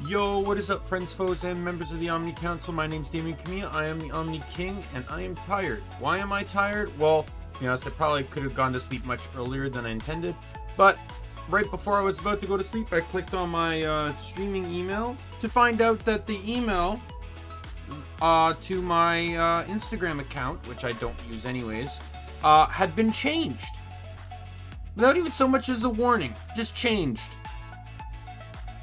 Yo, what is up, friends, foes, and members of the Omni Council? My name's Daimien Kamiya, I am the Omni King, and I am tired. Why am I tired? Well, to be honest, I probably could have gone to sleep much earlier than I intended, but right before I was about to go to sleep, I clicked on my streaming email to find out that the email to my Instagram account, which I don't use anyways, had been changed. Without even so much as a warning, just changed.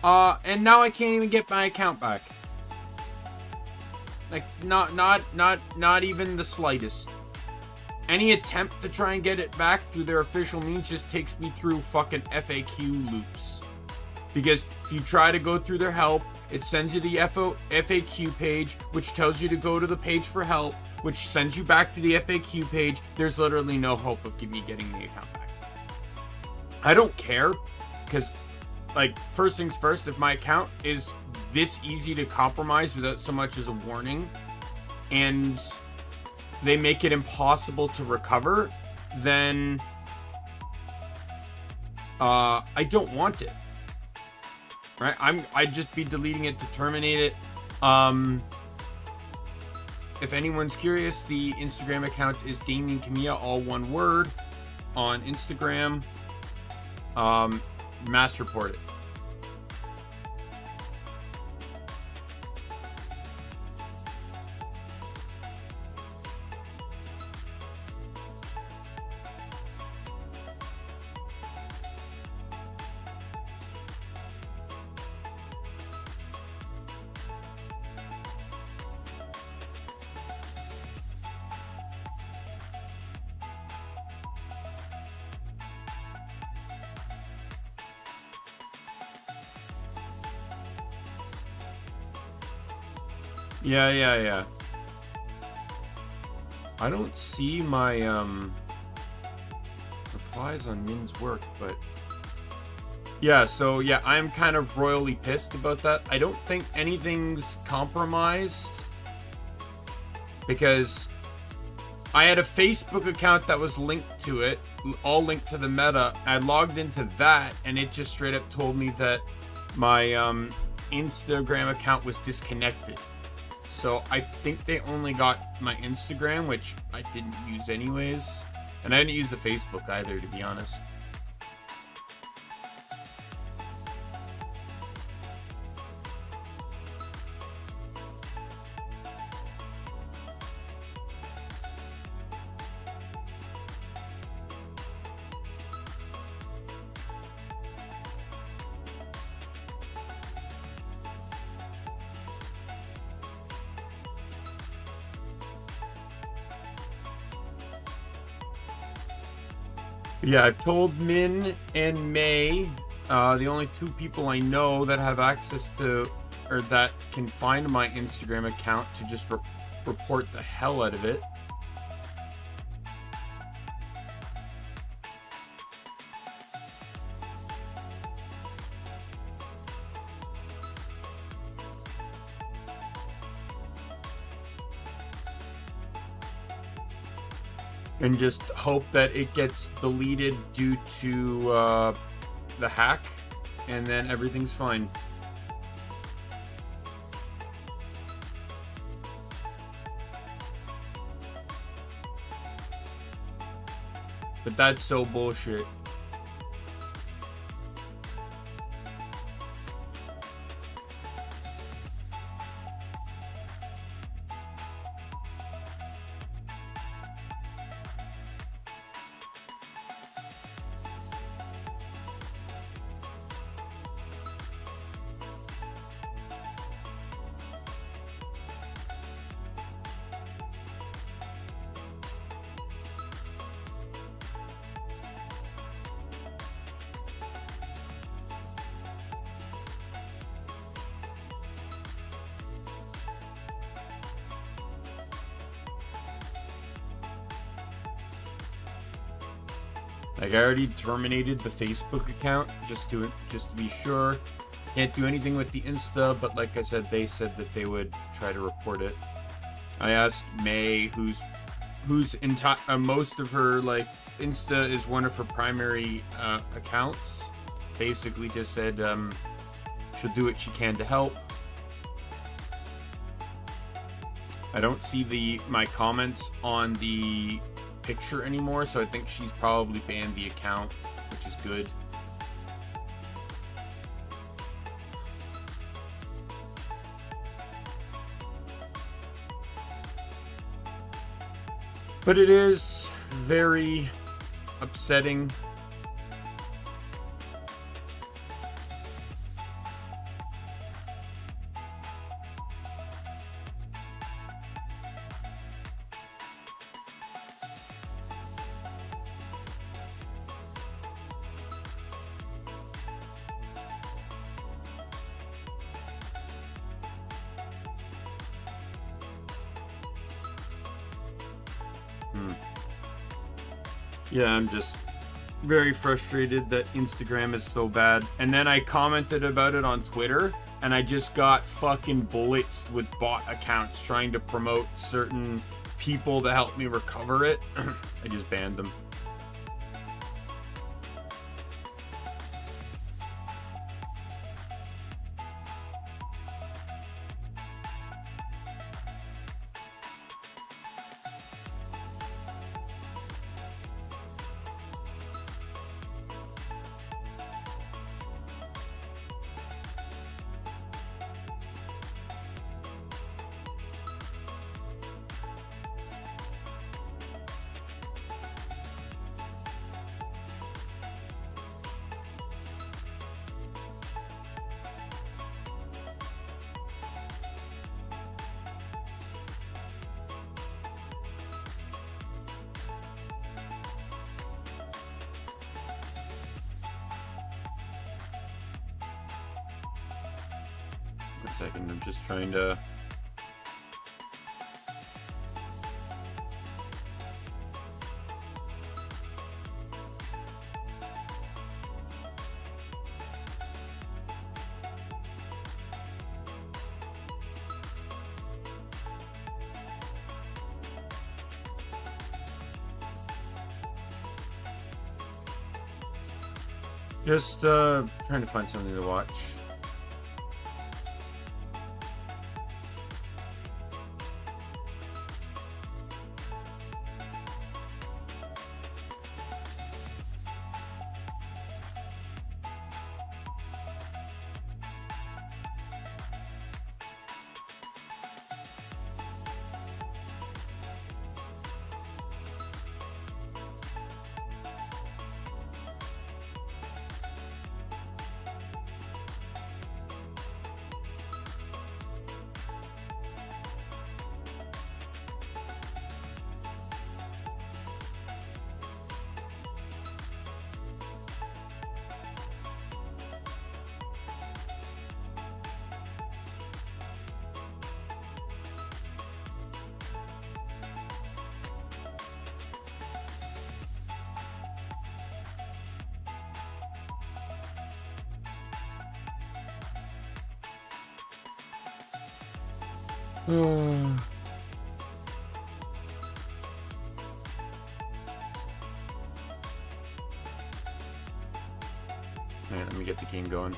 And now I can't even get my account back. Like, not even the slightest. Any attempt to try and get it back through their official means just takes me through fucking FAQ loops. Because if you try to go through their help, it sends you the FAQ page, which tells you to go to the page for help, which sends you back to the FAQ page. There's literally no hope of me getting the account back. I don't care, because, like, first things first, if my account is this easy to compromise without so much as a warning, and they make it impossible to recover, then I don't want it. Right? I'd just be deleting it to terminate it. If anyone's curious, the Instagram account is Daimien Kamiya, all one word, on Instagram. Mass report it. Yeah. I don't see my replies on Min's work, but yeah, so yeah, I'm kind of royally pissed about that. I don't think anything's compromised, because I had a Facebook account that was linked to it, all linked to the meta. I logged into that, and it just straight up told me that my Instagram account was disconnected. So I think they only got my Instagram, which I didn't use anyways. And I didn't use the Facebook either, to be honest. Yeah, I've told Min and May, the only two people I know that have access to, or that can find my Instagram account, to just report the hell out of it. And just hope that it gets deleted due to the hack, and then everything's fine. But that's so bullshit. Like, I already terminated the Facebook account just to be sure. Can't do anything with the Insta, but like I said, they said that they would try to report it. I asked May, who's most of her, like, Insta is one of her primary accounts. Basically just said She'll do what she can to help. I don't see my comments on the picture anymore, so I think she's probably banned the account, which is good. But it is very upsetting. Yeah, I'm just very frustrated that Instagram is so bad. And then I commented about it on Twitter, and I just got fucking blitzed with bot accounts trying to promote certain people to help me recover it. I just banned them. One second, I'm just trying to... trying to find something to watch. Man, let me get the game going.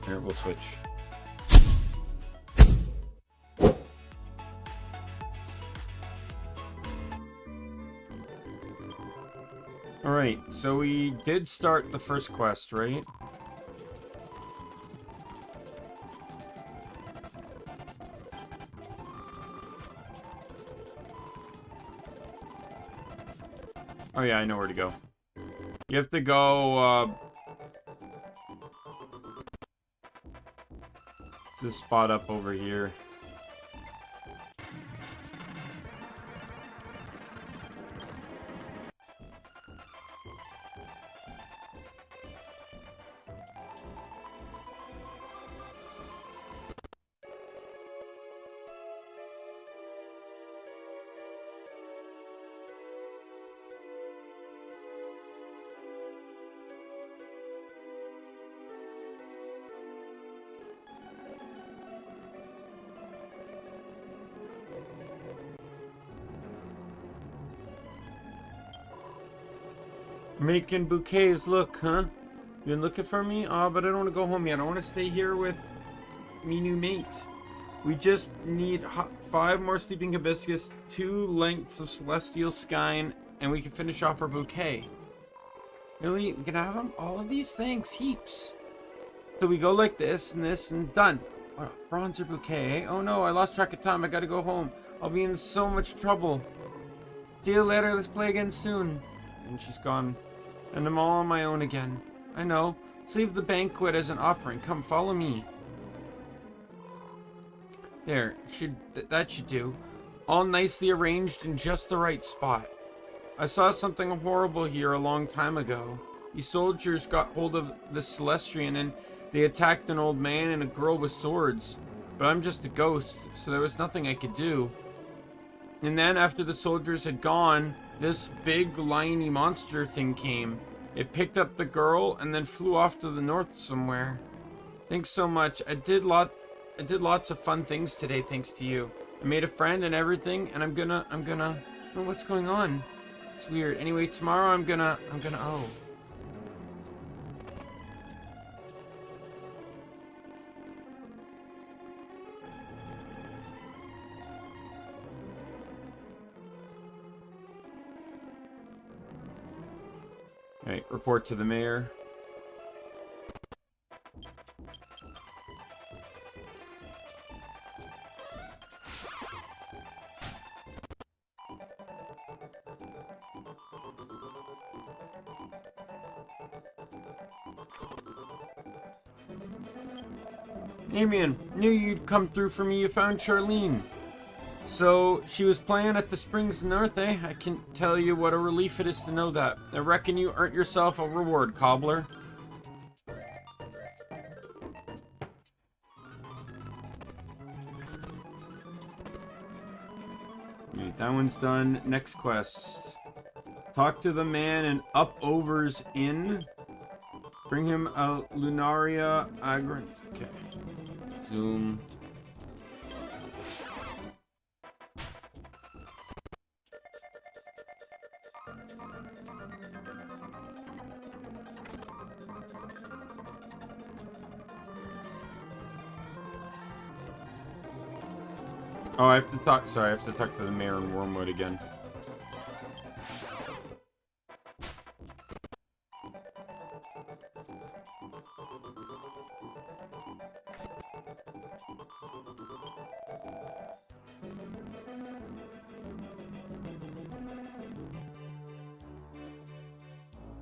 Here, we'll switch. Alright, so we did start the first quest, right? Oh yeah, I know where to go. You have to go, this spot up over here. Making bouquets, look, huh? You been looking for me? Oh, but I don't want to go home yet. I want to stay here with me new mate. We just need 5 more sleeping hibiscus, 2 lengths of celestial skyne, and we can finish off our bouquet. Really? We can have them? All of these? Thanks, heaps. So we go like this, and done. What a bronzer bouquet, eh? Oh no, I lost track of time. I gotta go home. I'll be in so much trouble. See you later. Let's play again soon. And she's gone. And I'm all on my own again. I know. Let's leave the banquet as an offering. Come, follow me. There. That should do. All nicely arranged in just the right spot. I saw something horrible here a long time ago. These soldiers got hold of the Celestian and they attacked an old man and a girl with swords. But I'm just a ghost, so there was nothing I could do. And then after the soldiers had gone, this big liony monster thing came. It picked up the girl and then flew off to the north somewhere. Thanks so much. I did lots of fun things today thanks to you. I made a friend and everything, and I'm gonna oh, what's going on? It's weird. Anyway, tomorrow I'm gonna oh. Alright, report to the mayor. Daimien, knew you'd come through for me. You found Charlene. So, she was playing at the Springs North, eh? I can tell you what a relief it is to know that. I reckon you earned yourself a reward, cobbler. Right, that one's done. Next quest. Talk to the man in Upover's Inn. Bring him a Lunaria Agrant. Okay. Zoom. Oh, I have to talk. Sorry, I have to talk to the mayor in Wormwood again.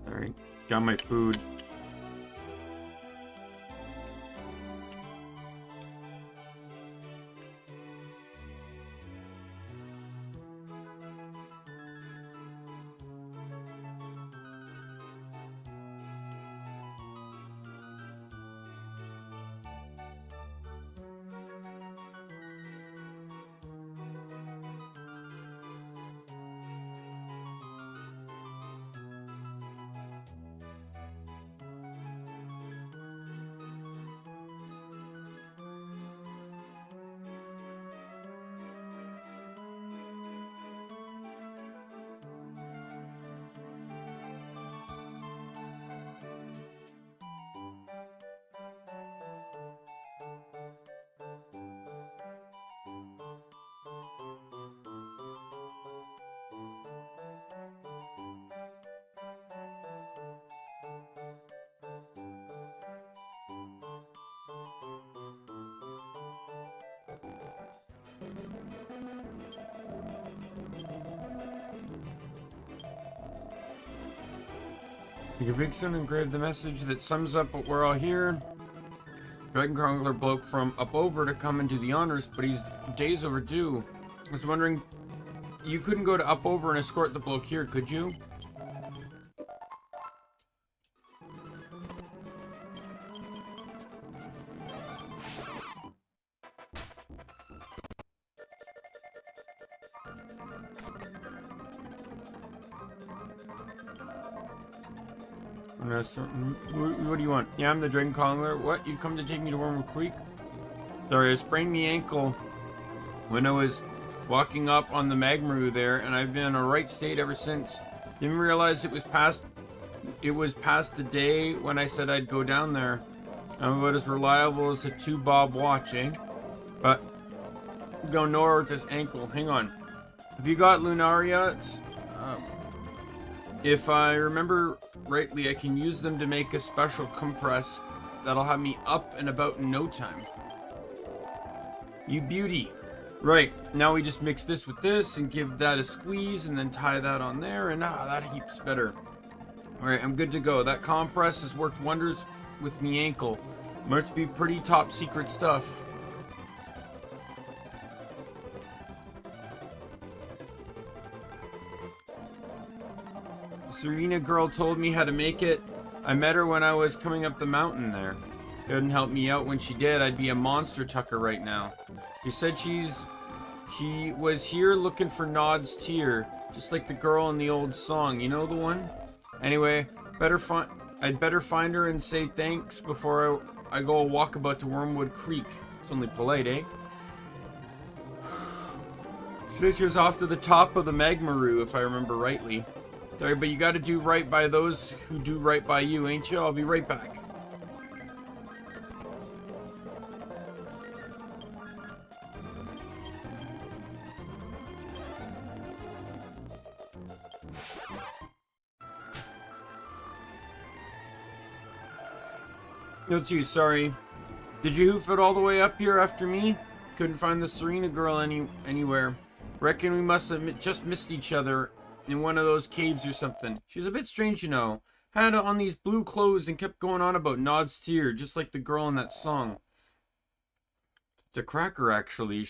Alright, got my food. Make a big stone engrave the message that sums up what we're all here. Dragon Crawler bloke from up over to come and do the honors, but he's days overdue. I was wondering, you couldn't go to up over and escort the bloke here, could you? What do you want? Yeah, I'm the Dragon Crawler. What? You come to take me to Wormwood Creek? Sorry, I sprained my ankle when I was walking up on the Magmaru there, and I've been in a right state ever since. Didn't realize it was past It was past the day when I said I'd go down there. I'm about as reliable as a 2-bob watch, eh? But go nowhere with this ankle. Hang on. Have you got Lunaria? If I remember rightly, I can use them to make a special compress that'll have me up and about in no time. You beauty. Right, now we just mix this with this and give that a squeeze and then tie that on there, and that heaps better. Alright, I'm good to go. That compress has worked wonders with me ankle. Must be pretty top secret stuff. Serena girl told me how to make it. I met her when I was coming up the mountain there. Couldn't help me out when she did. I'd be a monster tucker right now. She said she was here looking for Nod's tear, just like the girl in the old song. You know the one? Anyway, I'd better find her and say thanks before I go a walkabout to Wormwood Creek. It's only polite, eh? She said she was off to the top of the Magmaroo, if I remember rightly. Sorry, but you gotta do right by those who do right by you, ain't you? I'll be right back. No, too, sorry. Did you hoof it all the way up here after me? Couldn't find the Serena girl anywhere. Reckon we must have just missed each other in one of those caves or something. She was a bit strange, you know. Had on these blue clothes and kept going on about Nod's tear, just like the girl in that song. It's a cracker, actually.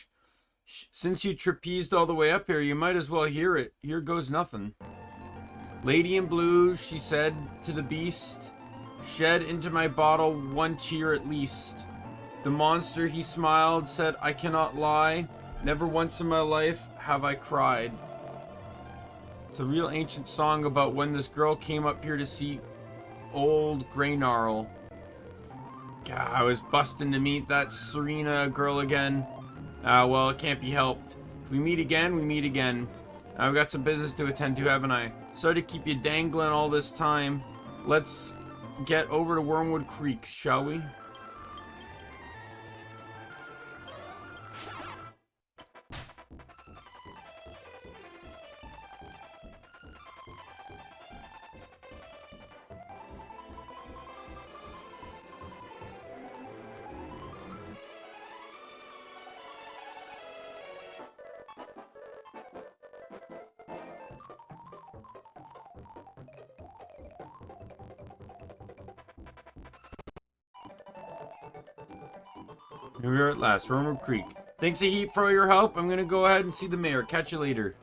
Since you trapezed all the way up here, you might as well hear it. Here goes nothing. Lady in blue, she said to the beast, shed into my bottle 1 tear at least. The monster, he smiled, said, I cannot lie. Never once in my life have I cried. It's a real ancient song about when this girl came up here to see old Greynarl. God, I was busting to meet that Serena girl again. Well, it can't be helped. If we meet again, we meet again. I've got some business to attend to, haven't I? Sorry to keep you dangling all this time. Let's get over to Wormwood Creek, shall we? Here we are at last, Wormwood Creek. Thanks a heap for all your help. I'm gonna go ahead and see the mayor. Catch you later.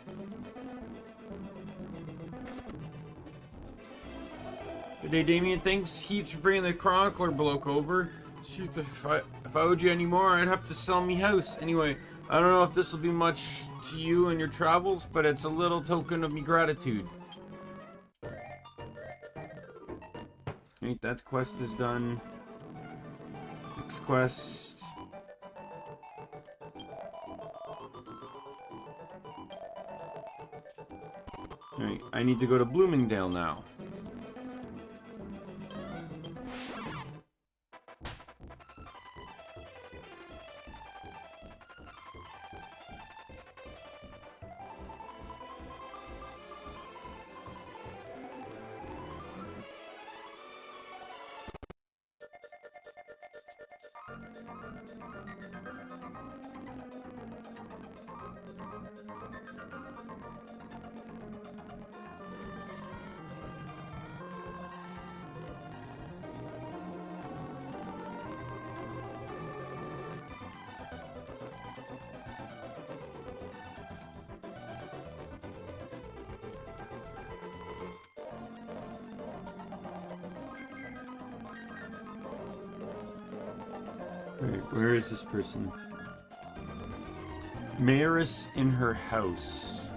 Good day, Daimien. Thanks heaps for bringing the chronicler bloke over. Shoot, if I owed you any more, I'd have to sell me house. Anyway, I don't know if this will be much to you in your travels, but it's a little token of me gratitude. Right, that quest is done. Next quest. Alright, I need to go to Bloomingdale now. Wait, where is this person? Mayoress in her house.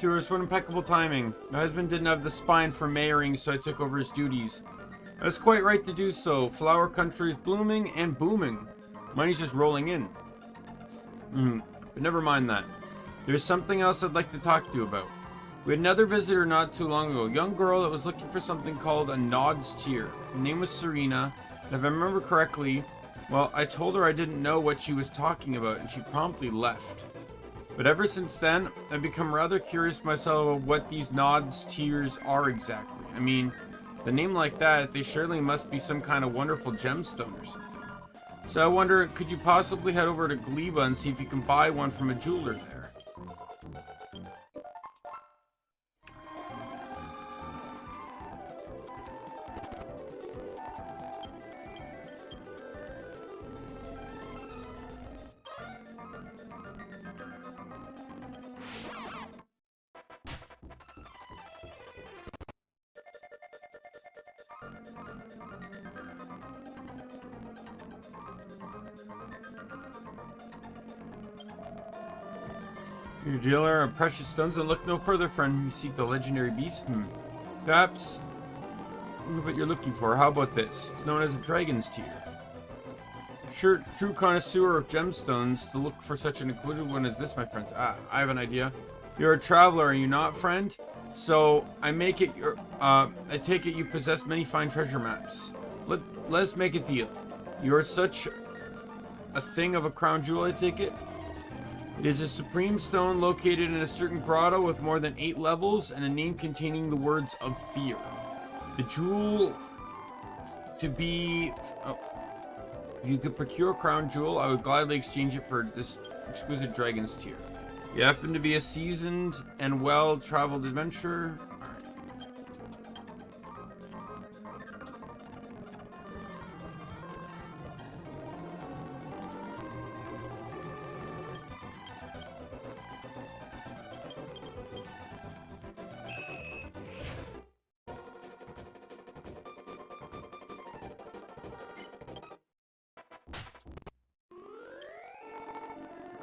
Tourist, what impeccable timing. My husband didn't have the spine for mayoring, so I took over his duties. I was quite right to do so. Flower country is blooming and booming. Money's just rolling in. But never mind that. There's something else I'd like to talk to you about. We had another visitor not too long ago, a young girl that was looking for something called a Nod's Tear. Her name was Serena, and if I remember correctly, well, I told her I didn't know what she was talking about, and she promptly left. But ever since then, I've become rather curious myself about what these Nod's Tears are exactly. I mean, the name like that, they surely must be some kind of wonderful gemstone or something. So I wonder, could you possibly head over to Gleba and see if you can buy one from a jeweler there? Your dealer of precious stones, and look no further, friend. You seek the legendary beast? Perhaps what you're looking for. How about this? It's known as a dragon's tear. Sure, true connoisseur of gemstones to look for such an exquisite one as this, my friends. I have an idea. You're a traveler, are you not, friend? So I take it you possess many fine treasure maps. Let's make a deal. You're such a thing of a crown jewel, I take it? It is a supreme stone located in a certain grotto with more than 8 levels and a name containing the words of fear. The jewel to be... Oh, if you could procure a crown jewel, I would gladly exchange it for this exquisite dragon's tear. You happen to be a seasoned and well-traveled adventurer.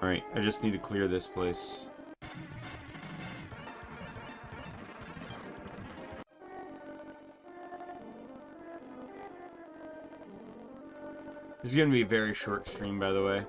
Alright, I just need to clear this place. This is going to be a very short stream, by the way.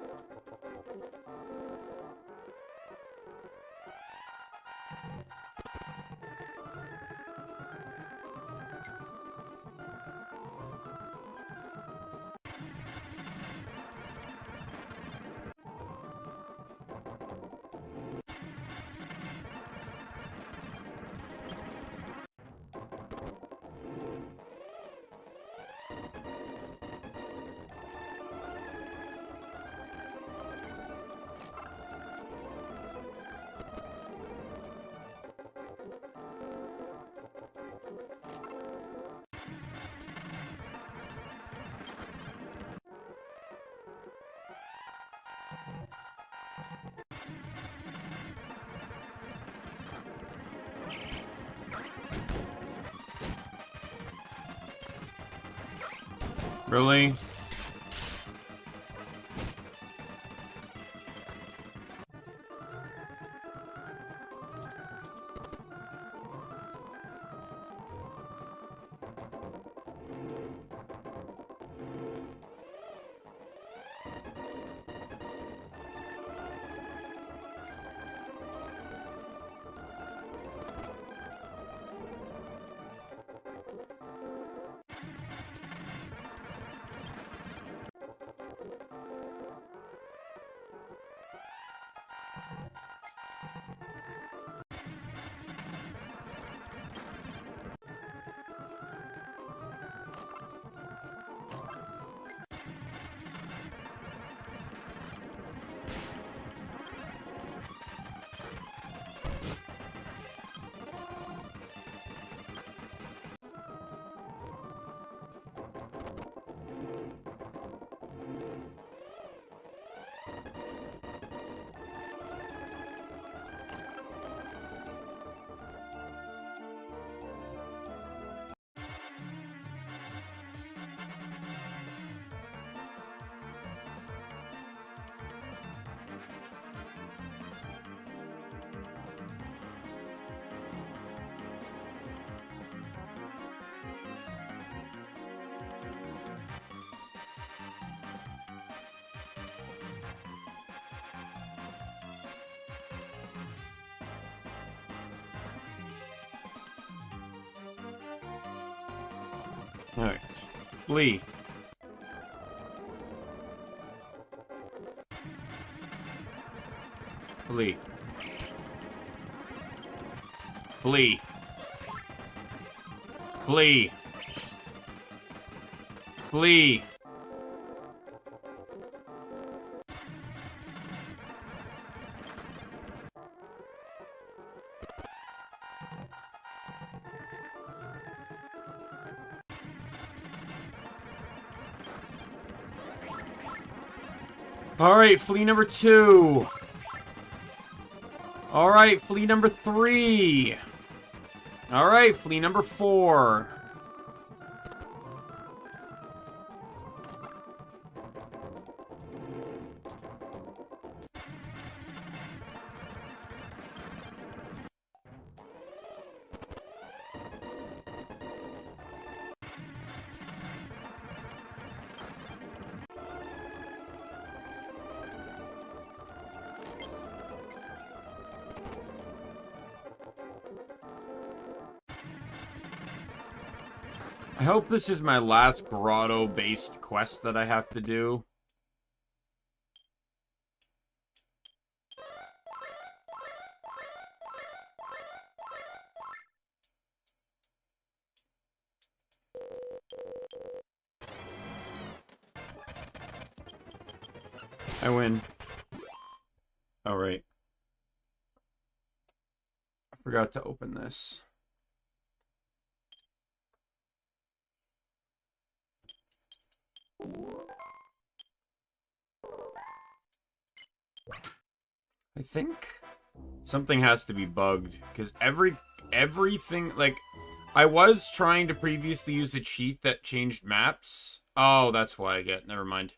Really? Alright. Flee. Flee. Flee. Flee. Flee. Alright, flea number 2. Alright, flea number 3. Alright, flea number 4. I hope this is my last grotto-based quest that I have to do. I win. Oh, right. I forgot to open this. I think something has to be bugged, because everything, like, I was trying to previously use a cheat that changed maps. Oh, that's why I get, never mind.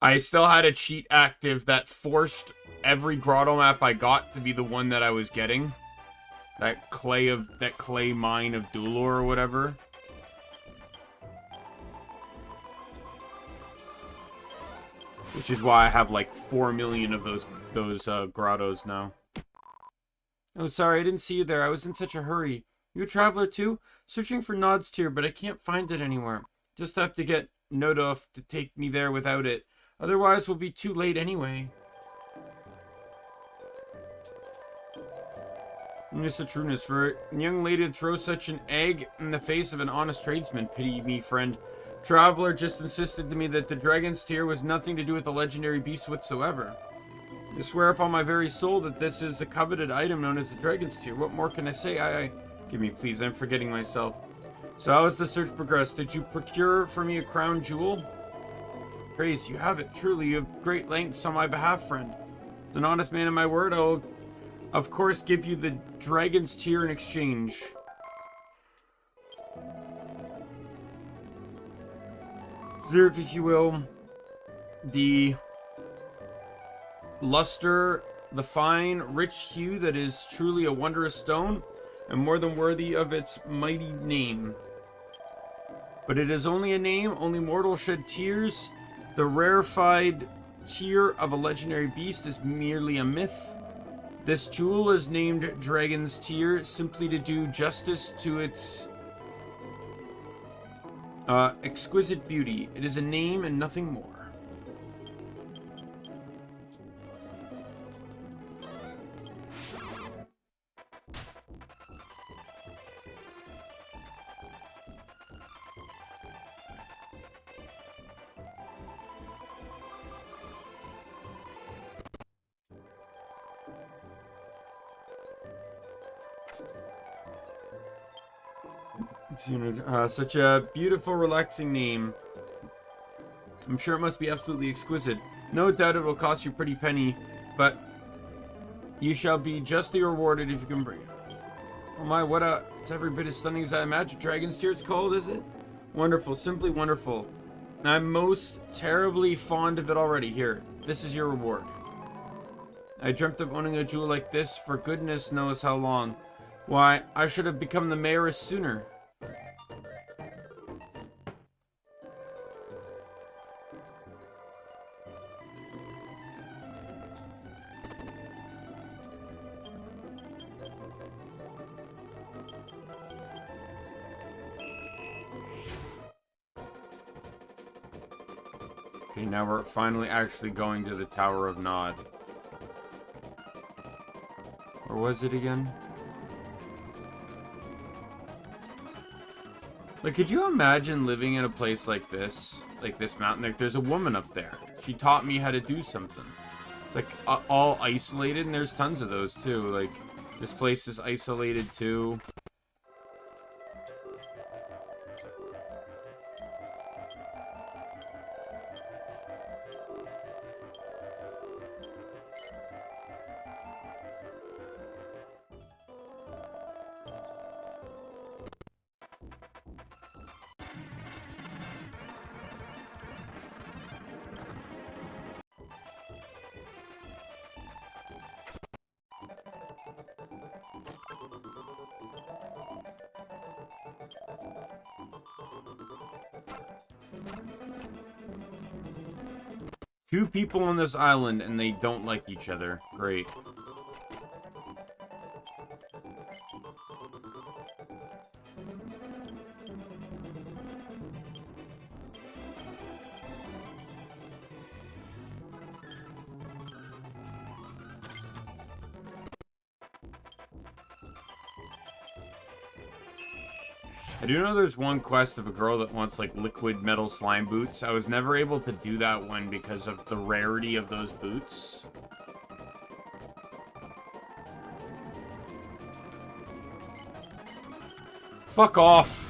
I still had a cheat active that forced every grotto map I got to be the one that I was getting. That clay mine of Dulor or whatever. Which is why I have like 4 million of those grottos now. Oh, sorry, I didn't see you there. I was in such a hurry. You a traveler too? Searching for Nod's tier, but I can't find it anywhere. Just have to get Nodov to take me there without it. Otherwise, we'll be too late anyway. You're such rudeness for a young lady to throw such an egg in the face of an honest tradesman. Pity me, friend. Traveler just insisted to me that the dragon's tear was nothing to do with the legendary beast whatsoever. I swear upon my very soul that this is a coveted item known as the dragon's tear. What more can I say? Give me, please. I'm forgetting myself. So how has the search progressed? Did you procure for me a crown jewel? Praise, you have it. Truly, you have great lengths on my behalf, friend. As an honest man of my word, I will, of course, give you the dragon's tear in exchange. Observe, if you will, the luster, the fine, rich hue that is truly a wondrous stone, and more than worthy of its mighty name. But it is only a name, only mortals shed tears. The rarefied tear of a legendary beast is merely a myth. This jewel is named Dragon's Tear simply to do justice to its exquisite beauty. It is a name and nothing more. Such a beautiful, relaxing name. I'm sure it must be absolutely exquisite. No doubt it will cost you a pretty penny, but you shall be justly rewarded if you can bring it. Oh my, it's every bit as stunning as I imagined. Dragon's Tear it's called, is it? Wonderful, simply wonderful. I'm most terribly fond of it already. Here, this is your reward. I dreamt of owning a jewel like this for goodness knows how long. Why, I should have become the mayoress sooner. Okay, now we're finally actually going to the Tower of Nod. Or was it again? Like, could you imagine living in a place like this? Like this mountain? Like, there's a woman up there. She taught me how to do something. It's like all isolated, and there's tons of those too. Like, this place is isolated too. Two people on this island, and they don't like each other. Great. I do know there's one quest of a girl that wants, like, liquid metal slime boots. I was never able to do that one because of the rarity of those boots. Fuck off!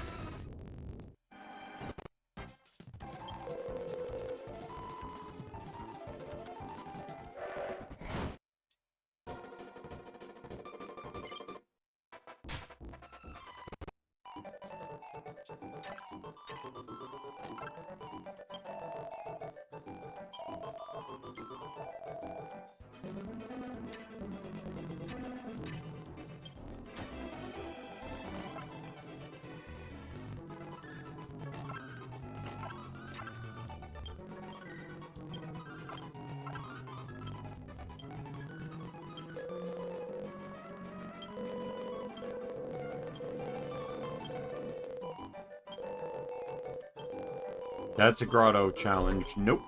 That's a grotto challenge. Nope.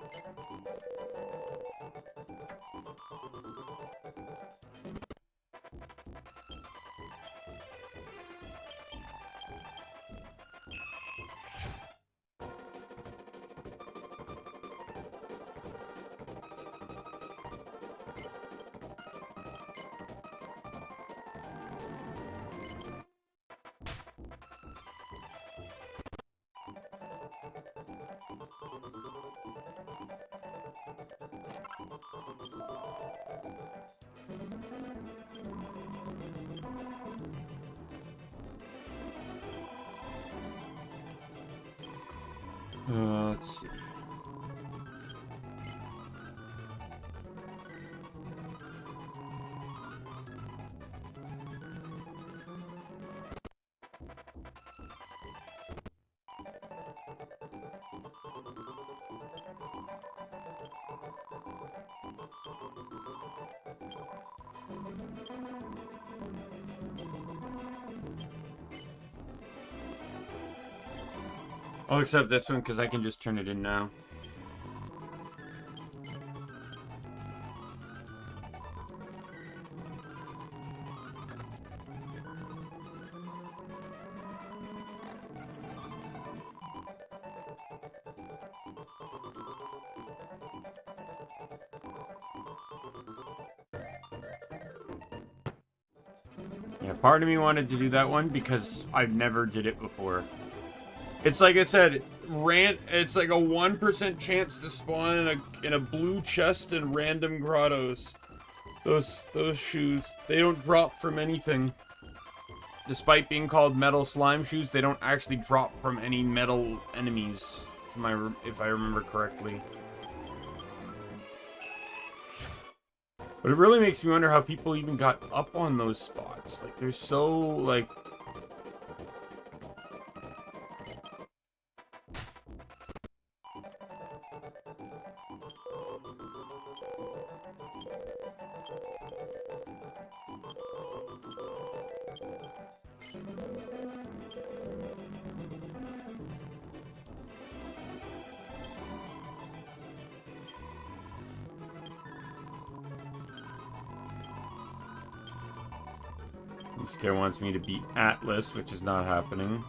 Let's see. I'll accept this one because I can just turn it in now. Yeah, part of me wanted to do that one because I've never did it before. It's like I said, it's like a 1% chance to spawn in a blue chest in random grottos. Those shoes, they don't drop from anything. Despite being called metal slime shoes, they don't actually drop from any metal enemies, if I remember correctly. But it really makes me wonder how people even got up on those spots. Like, they're so, like... This guy wants me to beat Atlas, which is not happening.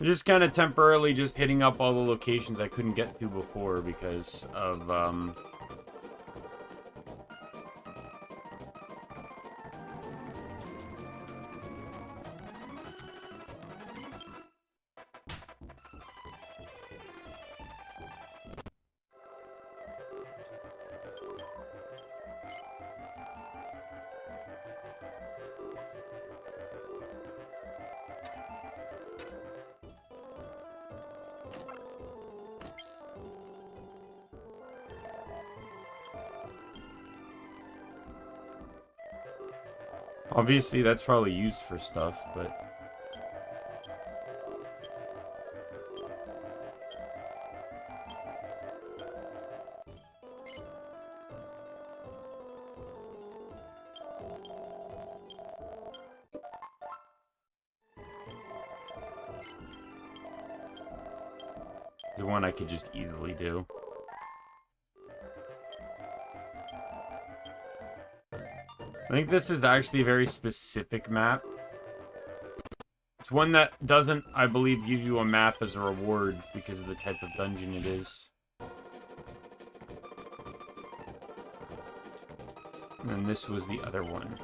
I'm just kind of temporarily just hitting up all the locations I couldn't get to before because of, obviously that's probably used for stuff, but... the one I could just easily do. I think this is actually a very specific map. It's one that doesn't, I believe, give you a map as a reward because of the type of dungeon it is. And then this was the other one.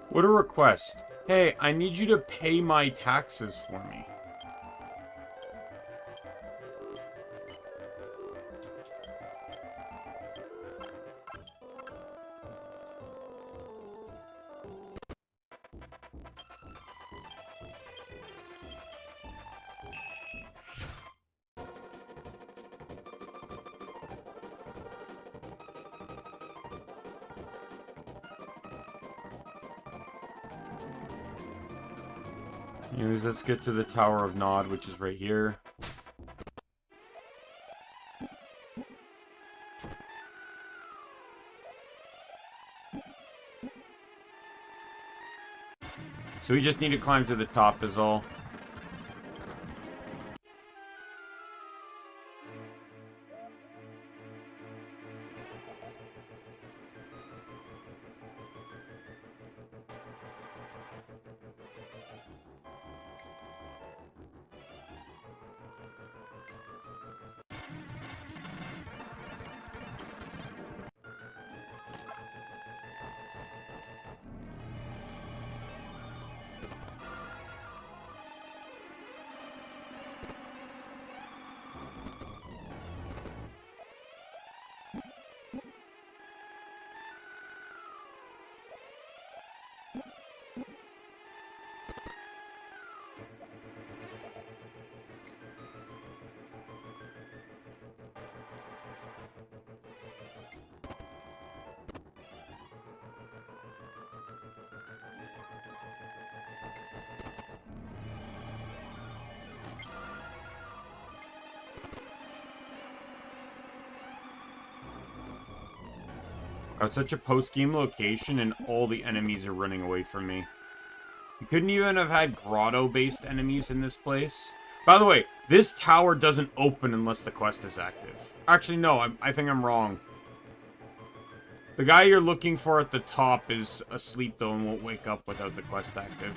What a request. Hey, I need you to pay my taxes for me. Anyways, let's get to the Tower of Nod, which is right here. So we just need to climb to the top is all. I was such a post-game location and all the enemies are running away from me. You couldn't even have had grotto-based enemies in this place. By the way, this tower doesn't open unless the quest is active. Actually, no, I think I'm wrong. The guy you're looking for at the top is asleep, though, and won't wake up without the quest active.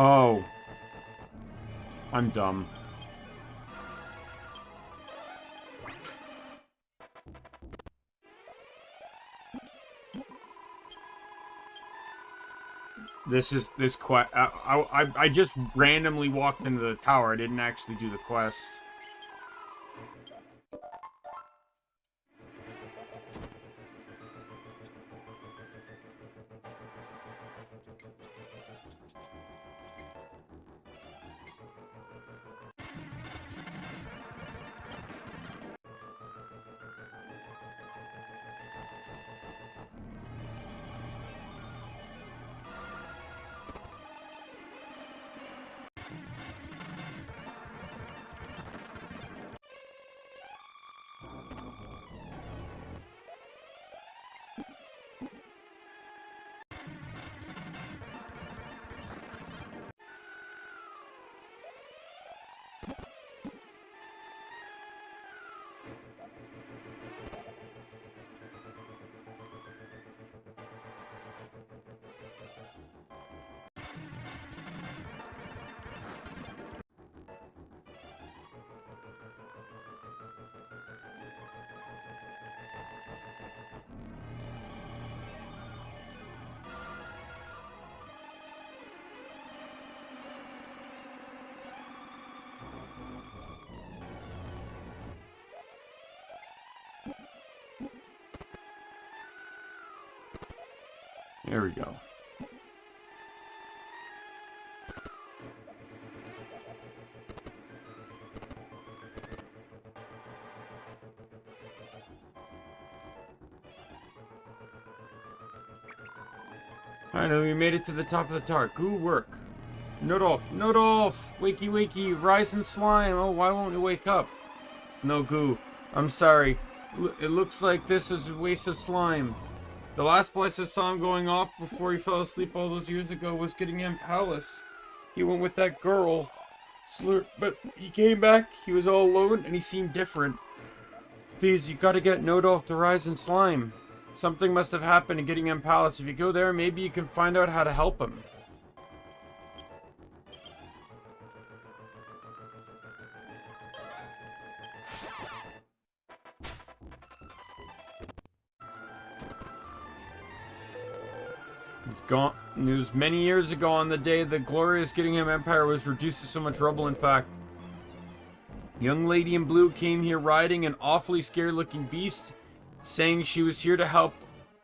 Oh. I'm dumb. This quest. I just randomly walked into the tower. I didn't actually do the quest. There we go. Alright, we made it to the top of the tower. Good work. Nodolf! Nodolf! Wakey wakey! Rise and slime! Oh, why won't you wake up? No goo. I'm sorry. It looks like this is a waste of slime. The last place I saw him going off before he fell asleep all those years ago was getting him palace. He went with that girl. But he came back, he was all alone, and he seemed different. Please, you gotta get Nodolf to rise and slime. Something must have happened to getting him palace. If you go there, maybe you can find out how to help him. Gone. It was many years ago on the day the glorious Gittingham Empire was reduced to so much rubble. In fact, young lady in blue came here riding an awfully scared looking beast, saying she was here to help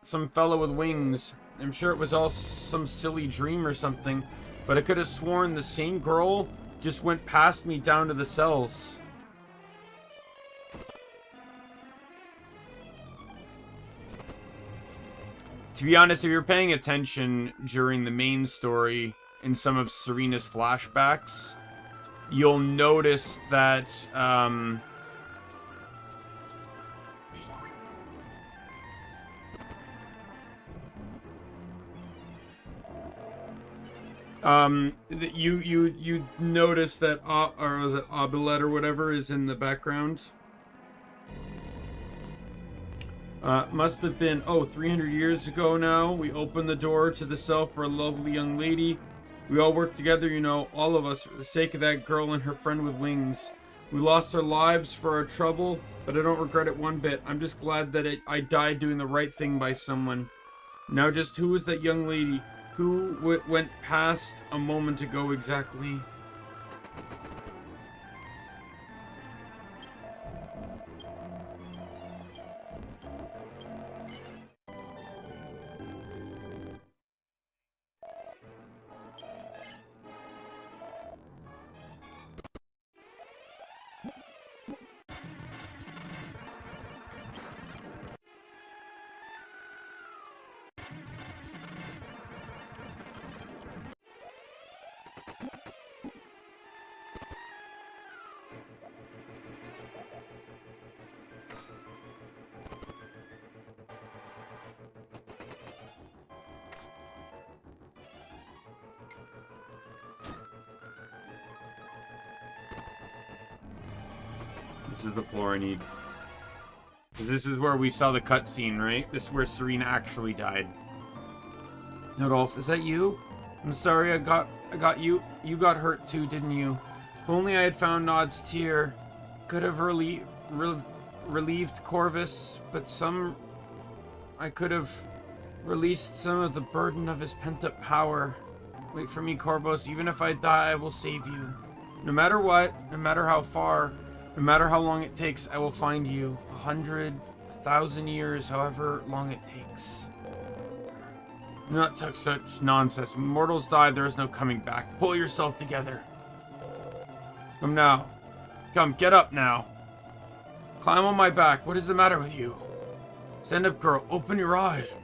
some fellow with wings. I'm sure it was all some silly dream or something, but I could have sworn the same girl just went past me down to the cells. To be honest, if you're paying attention during the main story in some of Serena's flashbacks, you'll notice that you notice that or was it Abilette or whatever is in the background. Must have been, 300 years ago now. We opened the door to the cell for a lovely young lady. We all worked together, you know, all of us, for the sake of that girl and her friend with wings. We lost our lives for our trouble, but I don't regret it one bit. I'm just glad that I died doing the right thing by someone. Now just who was that young lady? Who went past a moment ago exactly? This is the floor I need. Because this is where we saw the cutscene, right? This is where Serena actually died. Nodolf, is that you? I'm sorry, I got you. You got hurt too, didn't you? If only I had found Nod's tear. Could have relieved Corvus, but I could have released some of the burden of his pent-up power. Wait for me, Corvus. Even if I die, I will save you. No matter what, no matter how far, no matter how long it takes, I will find you. 100, 1,000 years, however long it takes. Do not talk such nonsense. When mortals die, there is no coming back. Pull yourself together. Come now. Come, get up now. Climb on my back. What is the matter with you? Stand up, girl. Open your eyes.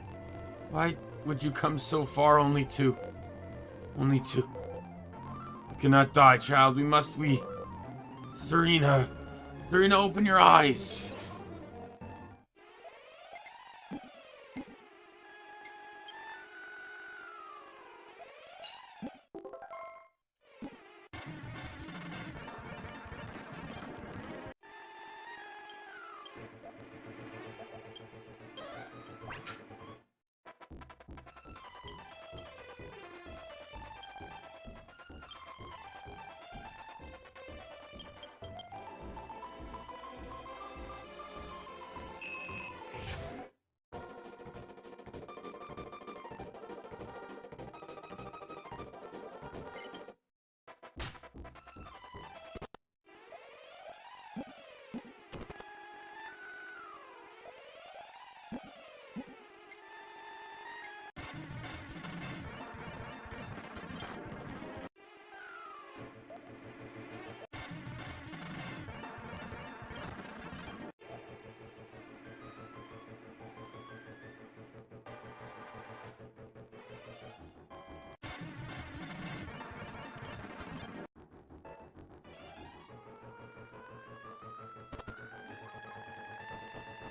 Why would you come so far only to... You cannot die, child. Serena, open your eyes.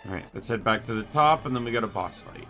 Alright, let's head back to the top, and then we got a boss fight.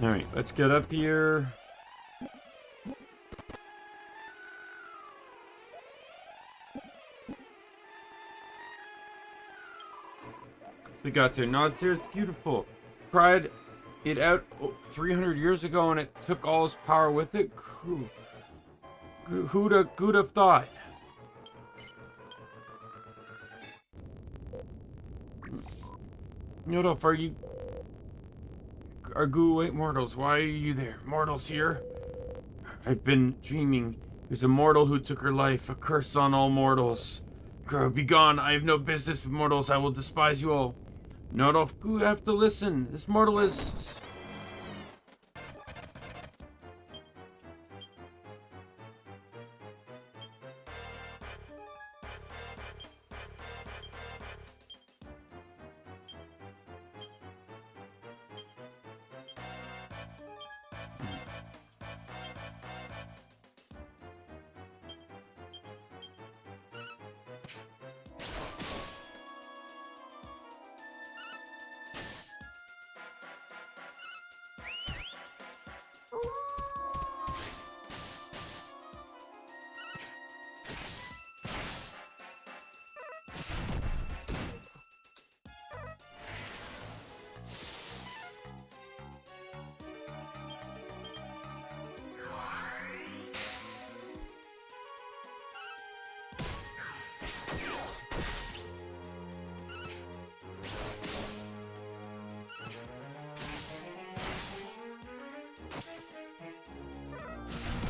Alright, let's get up here. We got to Nod's here, it's beautiful. Cried it out 300 years ago and it took all his power with it. Who'd have thought? Nodolf, wait, mortals, why are you there? Mortals here? I've been dreaming. There's a mortal who took her life, a curse on all mortals. Grow, be gone, I have no business with mortals, I will despise you all. Nodolf, you have to listen. This mortal is...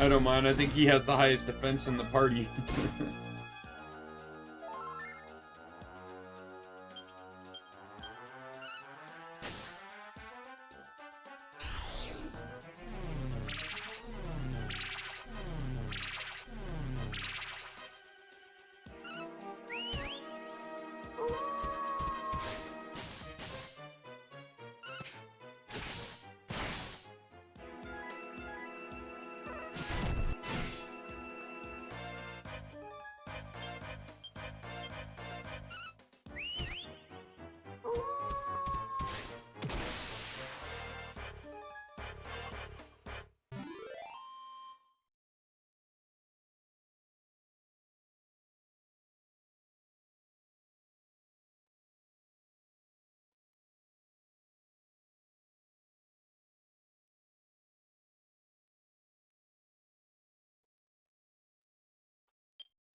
I don't mind. I think he has the highest defense in the party.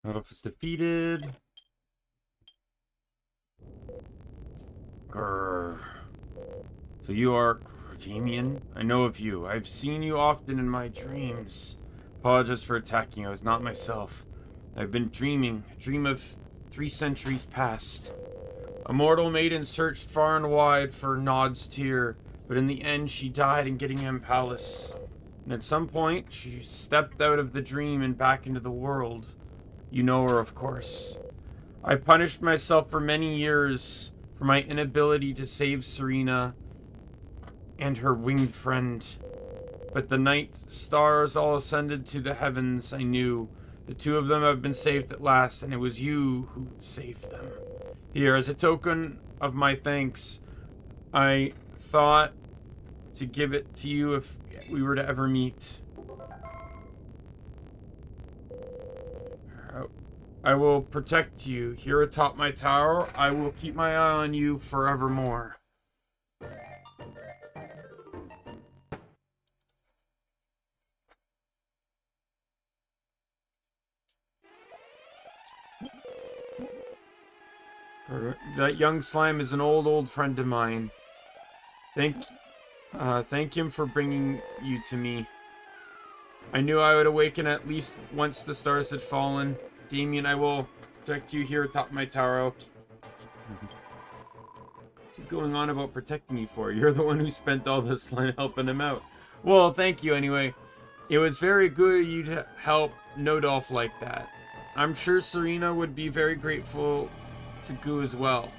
Elf is defeated. Grr. So you are Daimien? I know of you. I've seen you often in my dreams. Apologize for attacking you. I was not myself. I've been dreaming. A dream of 3 centuries past. A mortal maiden searched far and wide for Nod's tear, but in the end she died in Gittingham Palace. And at some point, she stepped out of the dream and back into the world. You know her, of course. I punished myself for many years for my inability to save Serena and her winged friend. But the night stars all ascended to the heavens. I knew the 2 of them have been saved at last, and it was you who saved them. Here, as a token of my thanks, I thought to give it to you if we were to ever meet. I will protect you. Here atop my tower, I will keep my eye on you forevermore. That young slime is an old friend of mine. Thank him for bringing you to me. I knew I would awaken at least once the stars had fallen. Daimien, I will protect you here atop my tower. What's he going on about protecting you for? You're the one who spent all this time helping him out. Well, thank you anyway. It was very good of you to help Nodolf like that. I'm sure Serena would be very grateful to Goo as well.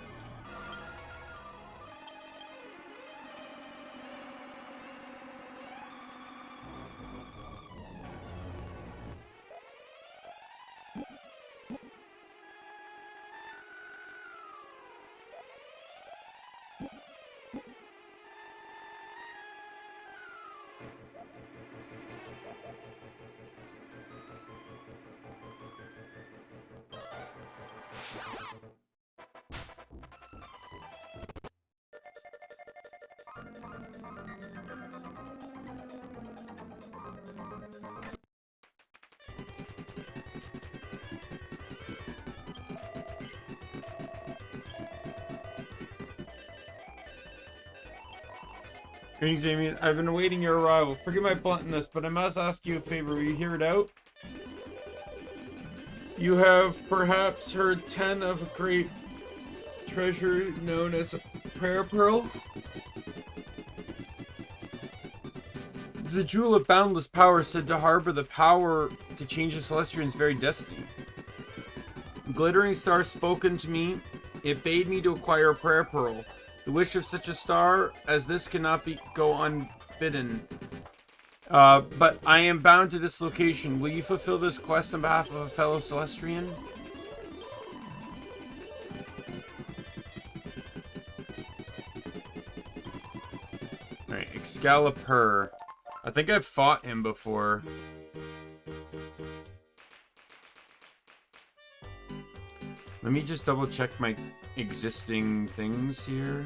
Greetings, Jamie. I've been awaiting your arrival. Forgive my bluntness, but I must ask you a favor. Will you hear it out? You have perhaps heard 10 of a great treasure known as a prayer pearl? The jewel of boundless power said to harbor the power to change the Celestian's very destiny. A glittering star spoken to me. It bade me to acquire a prayer pearl. The wish of such a star as this cannot go unbidden. But I am bound to this location. Will you fulfill this quest on behalf of a fellow Celestian? Alright, Excalibur. I think I've fought him before. Let me just double check my existing things here.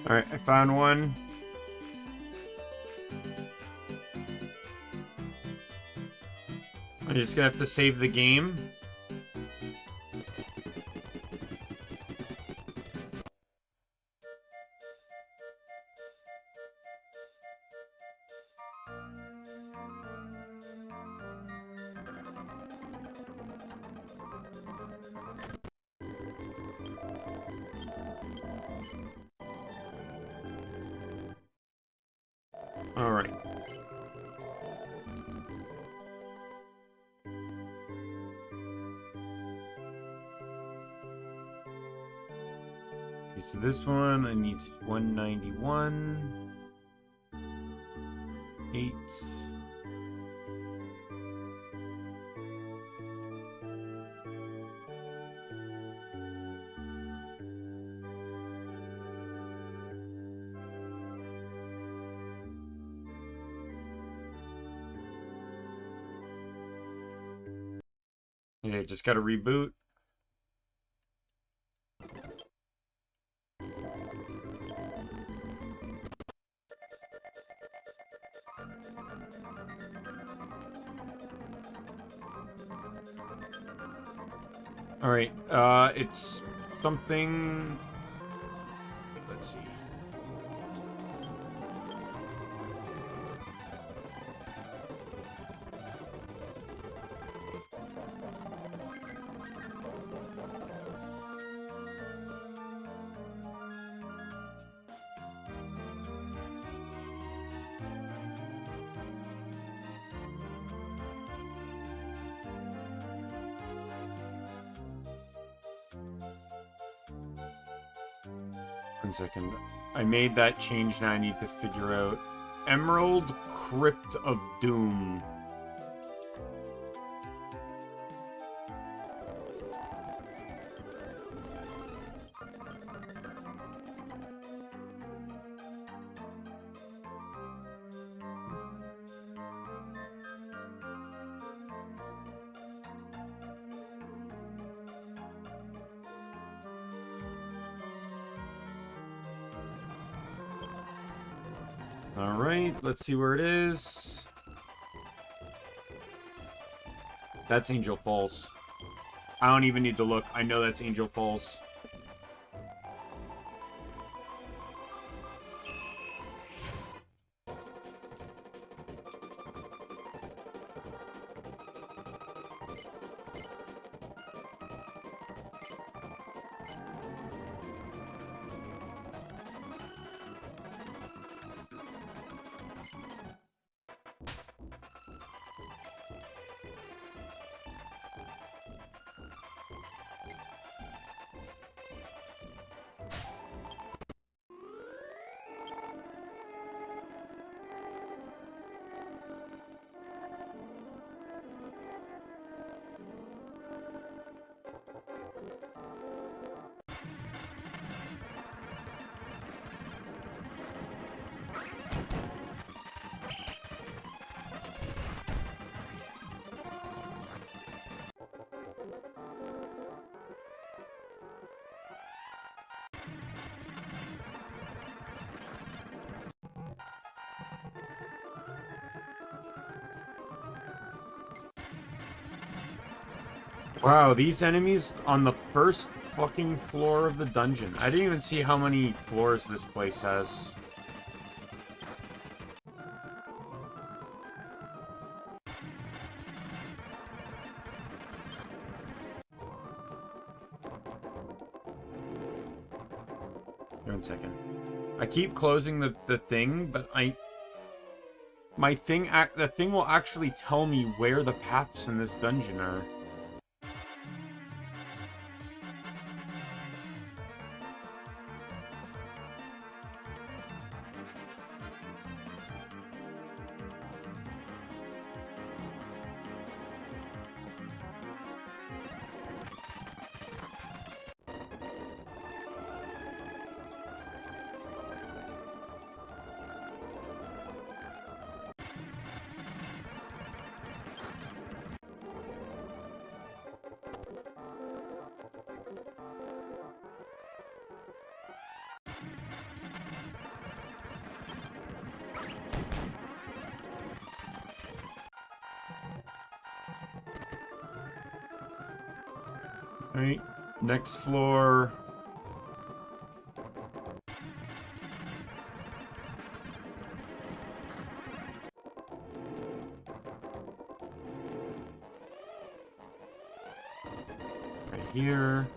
Alright, I found one. I'm just gonna have to save the game. Alright. Okay, so this one, I need 191. 8. Yeah, just gotta reboot. Alright, it's something... Let's see. One second. I made that change, now I need to figure out. Emerald Crypt of Doom. Alright, let's see where it is. That's Angel Falls. I don't even need to look. I know that's Angel Falls. Wow, these enemies on the first fucking floor of the dungeon. I didn't even see how many floors this place has. One second. I keep closing the thing, but the thing will actually tell me where the paths in this dungeon are. Alright, next floor. Right here.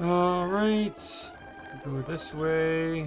Alright. Go this way.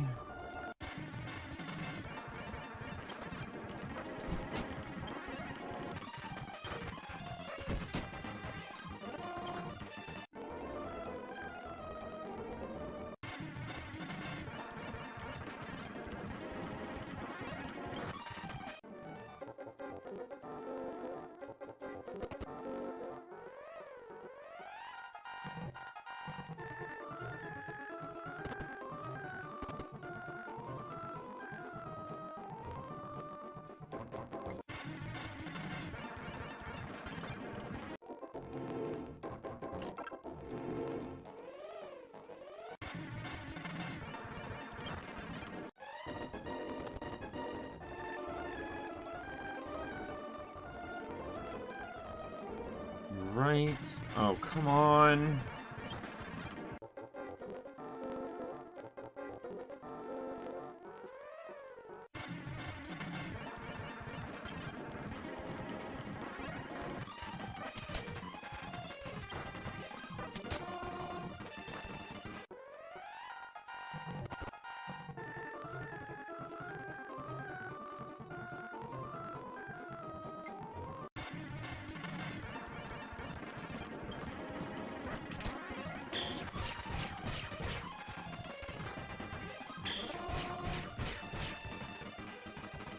Right. Oh, come on.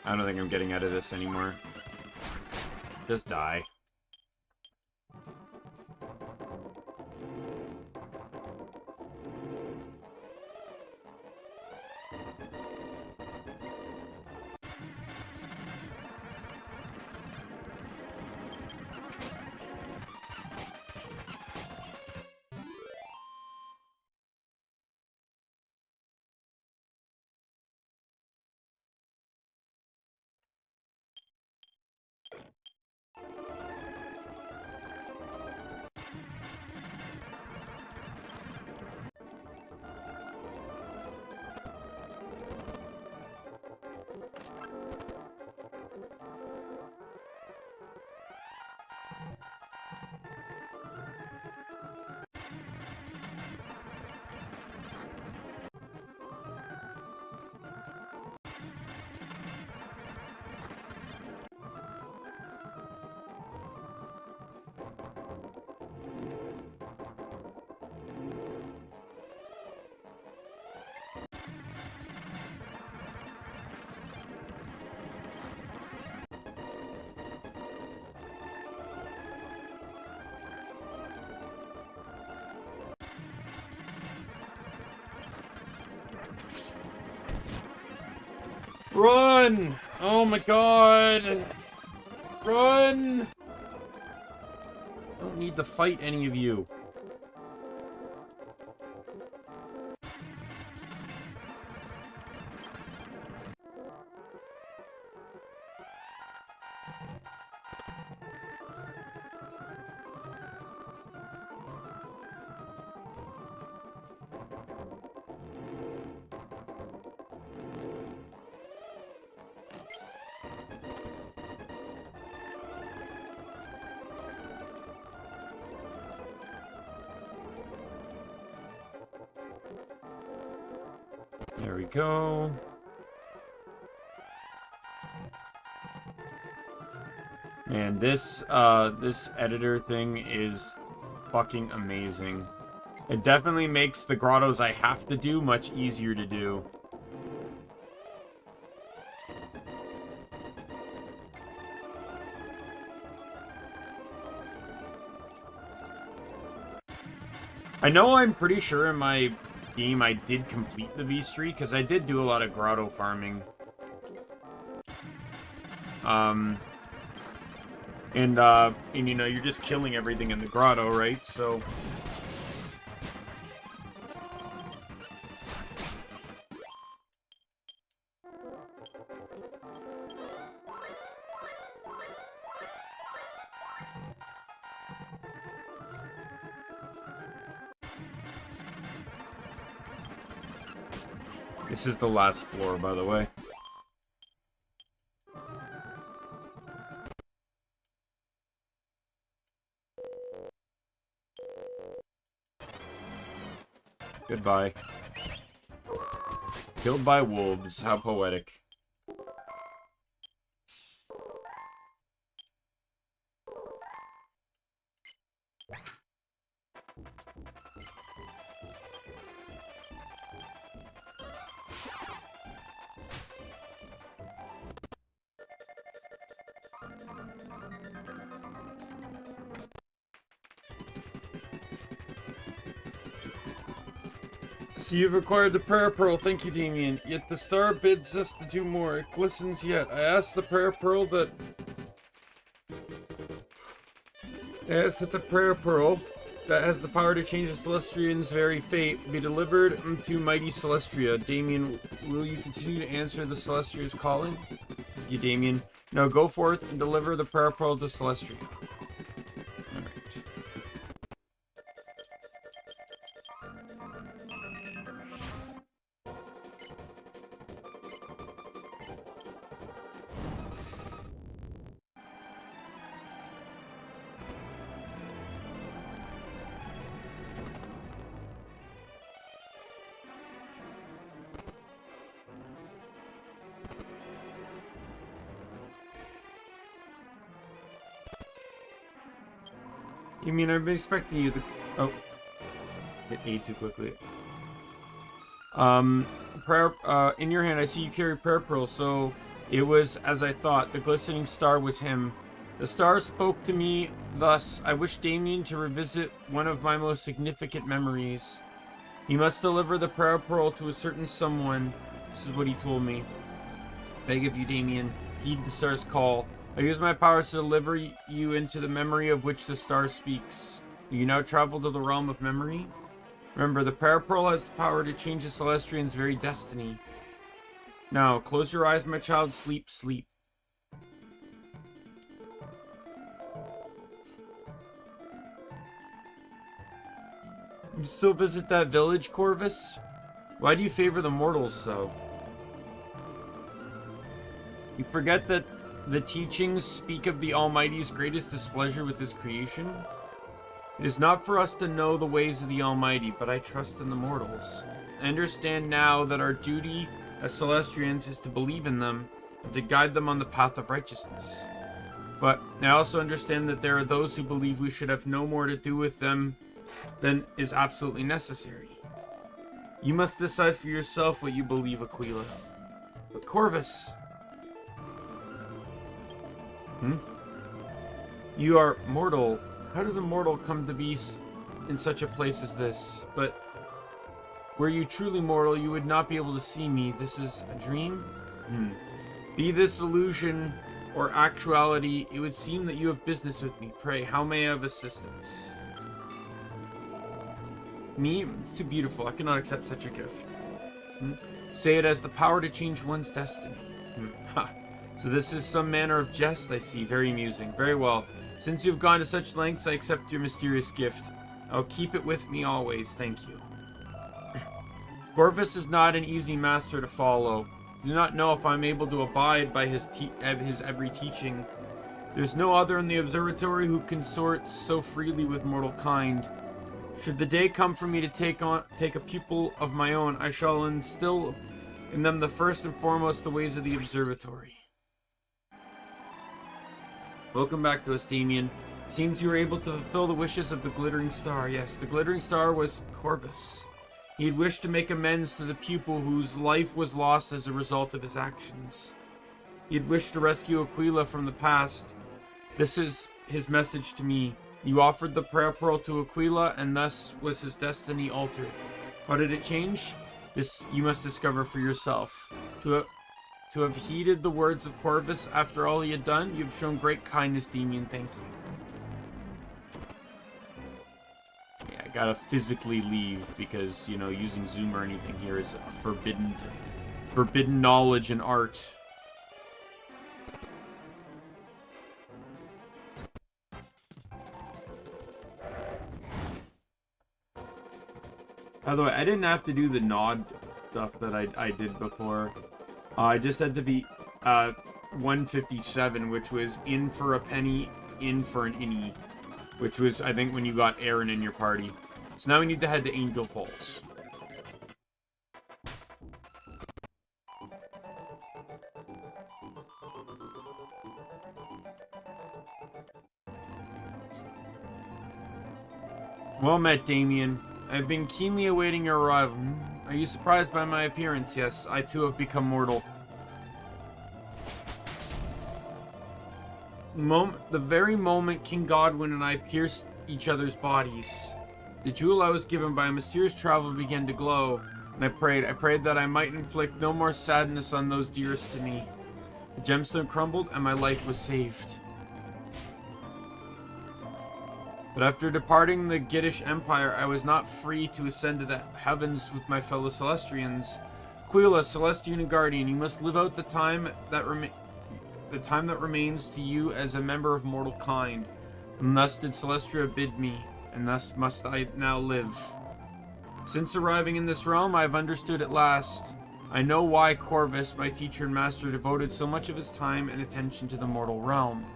I don't think I'm getting out of this anymore. Just die. Run! Oh my god! Run! I don't need to fight any of you. we go. Man, this editor thing is fucking amazing. It definitely makes the grottos I have to do much easier to do. I know I'm pretty sure in my game I did complete the beast tree, because I did do a lot of grotto farming. And you know, you're just killing everything in the grotto, right? So... This is the last floor, by the way. Goodbye. Killed by wolves. How poetic. So you've acquired the prayer pearl, thank you, Daimien. Yet the star bids us to do more. It glistens yet. I ask the prayer pearl that... the prayer pearl that has the power to change the Celestian's very fate be delivered to mighty Celestia. Daimien, will you continue to answer the Celestia's calling? Thank you, Daimien. No, go forth and deliver the prayer pearl to Celestia. You mean I've been expecting you to... Oh. Hit A too quickly. Prayer, in your hand I see you carry prayer pearl, so it was as I thought. The glistening star was him. The star spoke to me thus. I wish Daimien to revisit one of my most significant memories. He must deliver the prayer pearl to a certain someone. This is what he told me. Beg of you, Daimien, heed the star's call. I use my powers to deliver you into the memory of which the star speaks. Do you now travel to the realm of memory? Remember, the prayer pearl has the power to change the Celestian's very destiny. Now, close your eyes, my child. Sleep, sleep. You still visit that village, Corvus? Why do you favor the mortals so? You forget that the teachings speak of the Almighty's greatest displeasure with his creation? It is not for us to know the ways of the Almighty, but I trust in the mortals. I understand now that our duty as Celestians is to believe in them and to guide them on the path of righteousness. But I also understand that there are those who believe we should have no more to do with them than is absolutely necessary. You must decide for yourself what you believe, Aquila. But Corvus... You are mortal. How does a mortal come to be in such a place as this? But were you truly mortal, you would not be able to see me. This is a dream? Be this illusion or actuality, it would seem that you have business with me. Pray, how may I have assistance? Me? It's too beautiful. I cannot accept such a gift. Say it has the power to change one's destiny. Ha. So this is some manner of jest, I see. Very amusing. Very well. Since you have gone to such lengths, I accept your mysterious gift. I'll keep it with me always. Thank you. Corvus is not an easy master to follow. I do not know if I'm able to abide by his every teaching. There's no other in the observatory who consorts so freely with mortal kind. Should the day come for me to take a pupil of my own, I shall instill in them the first and foremost the ways of the observatory. Welcome back to us, Daimien. Seems you were able to fulfill the wishes of the Glittering Star. Yes, the Glittering Star was Corvus. He had wished to make amends to the pupil whose life was lost as a result of his actions. He had wished to rescue Aquila from the past. This is his message to me. You offered the prayer pearl to Aquila, and thus was his destiny altered. How did it change? This you must discover for yourself. To have heeded the words of Corvus after all he had done, you have shown great kindness, Daimien. Thank you. Yeah, I gotta physically leave because, you know, using Zoom or anything here is a forbidden knowledge and art. By the way, I didn't have to do the nod stuff that I did before. I just had to be 157, which was in for a penny, in for an innie. Which was, I think, when you got Aaron in your party. So now we need to head to Angel Pulse. Well met, Daimien. I've been keenly awaiting your arrival. Are you surprised by my appearance? Yes, I too have become mortal. The very moment King Godwin and I pierced each other's bodies, the jewel I was given by a mysterious traveler began to glow, and I prayed that I might inflict no more sadness on those dearest to me. The gemstone crumbled, and my life was saved. But after departing the Giddish Empire, I was not free to ascend to the heavens with my fellow Celestians. Aquila, Celestian and Guardian, you must live out the time that remains to you as a member of mortal kind. And thus did Celestia bid me, and thus must I now live. Since arriving in this realm, I have understood at last. I know why Corvus, my teacher and master, devoted so much of his time and attention to the mortal realm.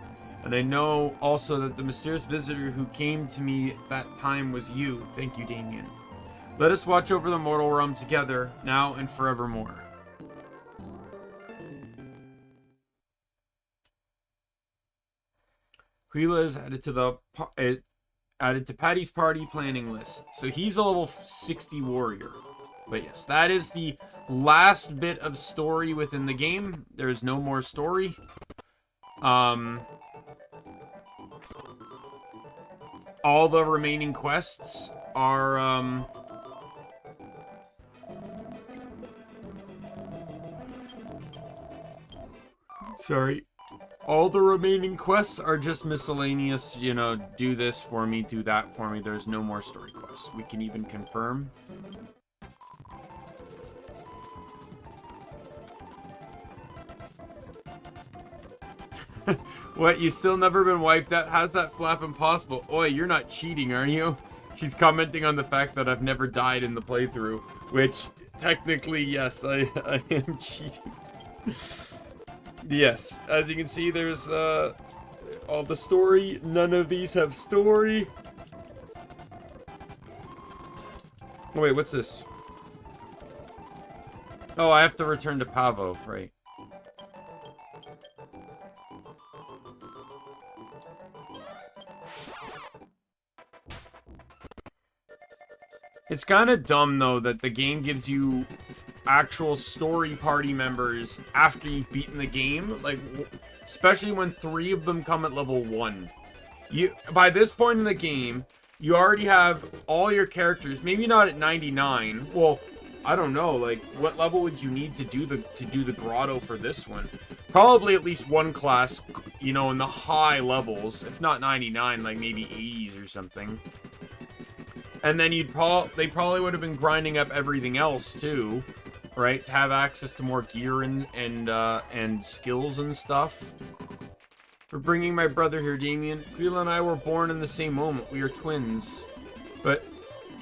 And I know also that the mysterious visitor who came to me at that time was you. Thank you, Daimien. Let us watch over the mortal realm together, now and forevermore. Aquila is added to Patty's party planning list. So he's a level 60 warrior. But yes, that is the last bit of story within the game. There is no more story. All the remaining quests are, sorry. All the remaining quests are just miscellaneous, you know, do this for me, do that for me. There's no more story quests. We can even confirm. What, you still never been wiped out? How's that flap impossible? Oi, you're not cheating, are you? She's commenting on the fact that I've never died in the playthrough, which, technically, yes, I am cheating. Yes, as you can see, there's, all the story. None of these have story. Oh, wait, what's this? Oh, I have to return to Pavo, right. It's kind of dumb, though, that the game gives you actual story party members after you've beaten the game. Like, especially when 3 of them come at level 1. By this point in the game, you already have all your characters, maybe not at 99. Well, I don't know, like, what level would you need to do the grotto for this one? Probably at least one class, you know, in the high levels. If not 99, like maybe 80s or something. And then they probably would have been grinding up everything else too, right? To have access to more gear and skills and stuff. For bringing my brother here, Daimien. Aquila and I were born in the same moment. We are twins, but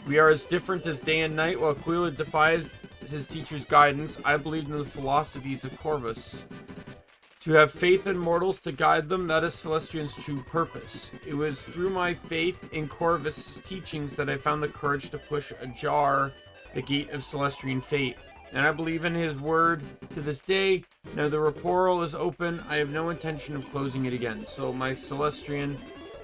we are as different as day and night. While Aquila defies his teacher's guidance, I believed in the philosophies of Corvus. To have faith in mortals to guide them, that is Celestian's true purpose. It was through my faith in Corvus' teachings that I found the courage to push ajar the gate of Celestian fate. and I believe in his word to this day. Now the portal is open. I have no intention of closing it again. So my Celestian,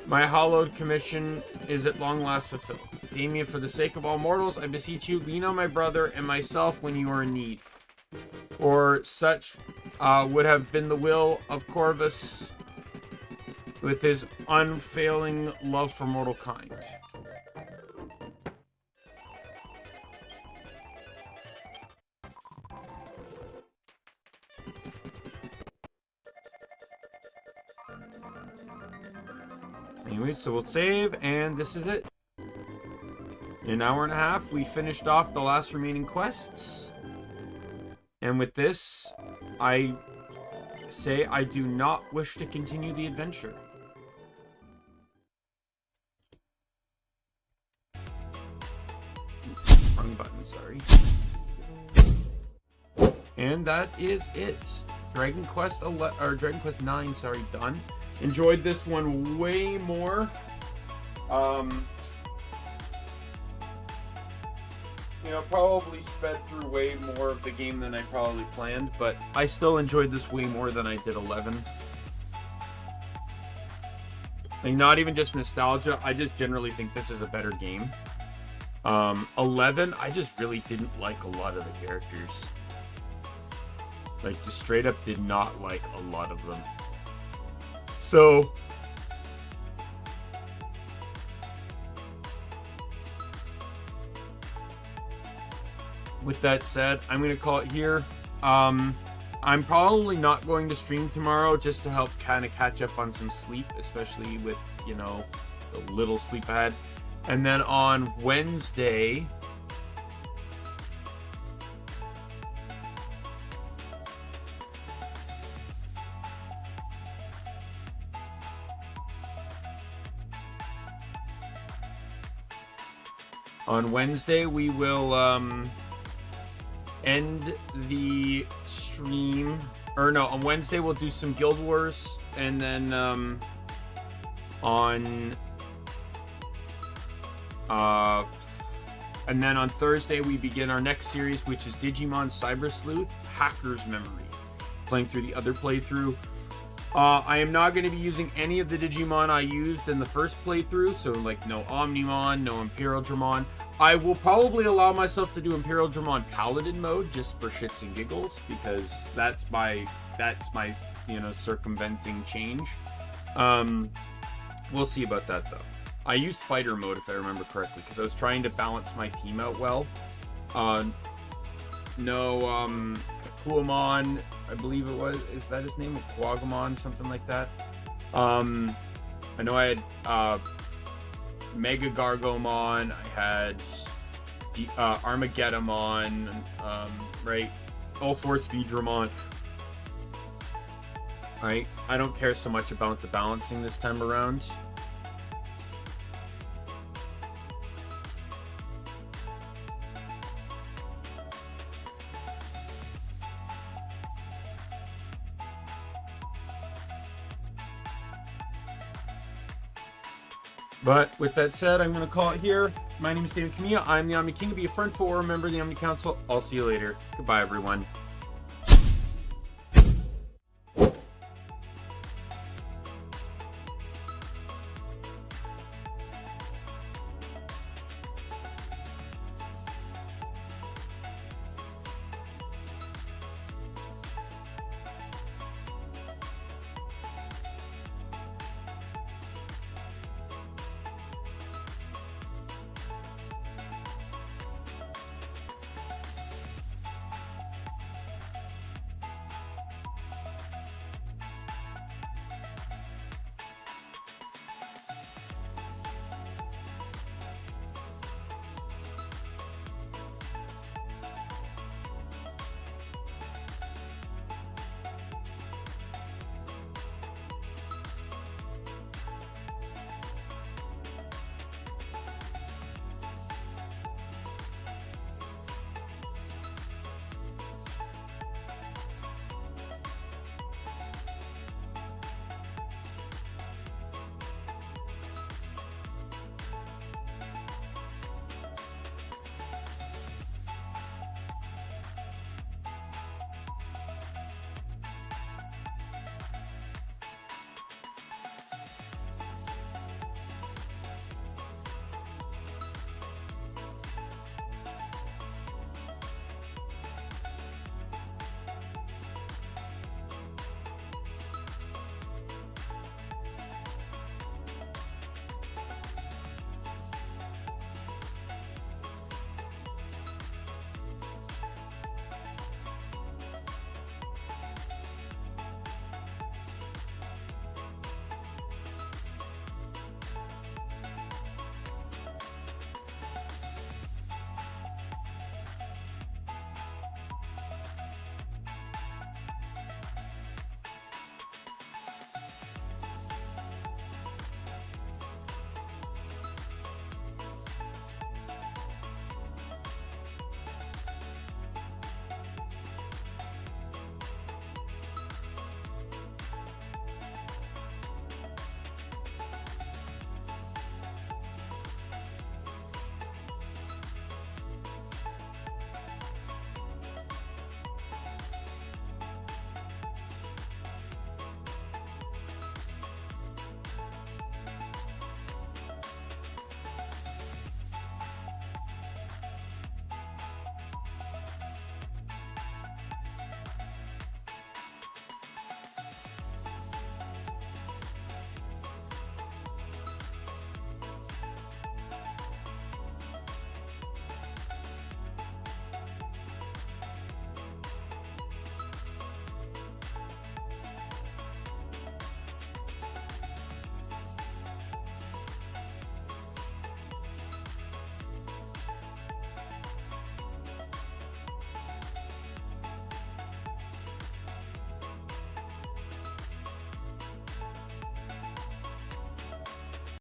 my hallowed commission is at long last fulfilled. Daimien, for the sake of all mortals, I beseech you, lean on my brother and myself when you are in need. Or such would have been the will of Corvus with his unfailing love for mortal kind. Anyway, so we'll save, and this is it. In an hour and a half, we finished off the last remaining quests. And with this, I say I do not wish to continue the adventure. Wrong button, sorry. And that is it. Dragon Quest 9, sorry, done. Enjoyed this one way more. You know, probably sped through way more of the game than I probably planned, but I still enjoyed this way more than I did 11. Like, not even just nostalgia, I just generally think this is a better game. 11, I just really didn't like a lot of the characters. Like, just straight up did not like a lot of them. So, with that said, I'm going to call it here. I'm probably not going to stream tomorrow just to help kind of catch up on some sleep, especially with, you know, the little sleep I had. And then on Wednesday, we will end the stream. Or no, on Wednesday we'll do some Guild Wars, and then on Thursday we begin our next series, which is Digimon Cyber Sleuth Hacker's Memory, playing through the other playthrough. I am not going to be using any of the Digimon I used in the first playthrough, so like no Omnimon, no Imperial Dramon. I will probably allow myself to do Imperial Dramon Paladin mode just for shits and giggles, because that's my you know, circumventing change. We'll see about that though. I used fighter mode if I remember correctly, because I was trying to balance my team out well. No Kuamon, I believe it was. Is that his name? Quagamon, something like that. I know I had Mega Gargomon. I had Armageddonmon. Right. All Force Vidramon. Right. I don't care so much about the balancing this time around. But with that said, I'm going to call it here. My name is Daimien Kamiya. I'm the Omni King. Be a friend for or a member of the Omni Council. I'll see you later. Goodbye, everyone.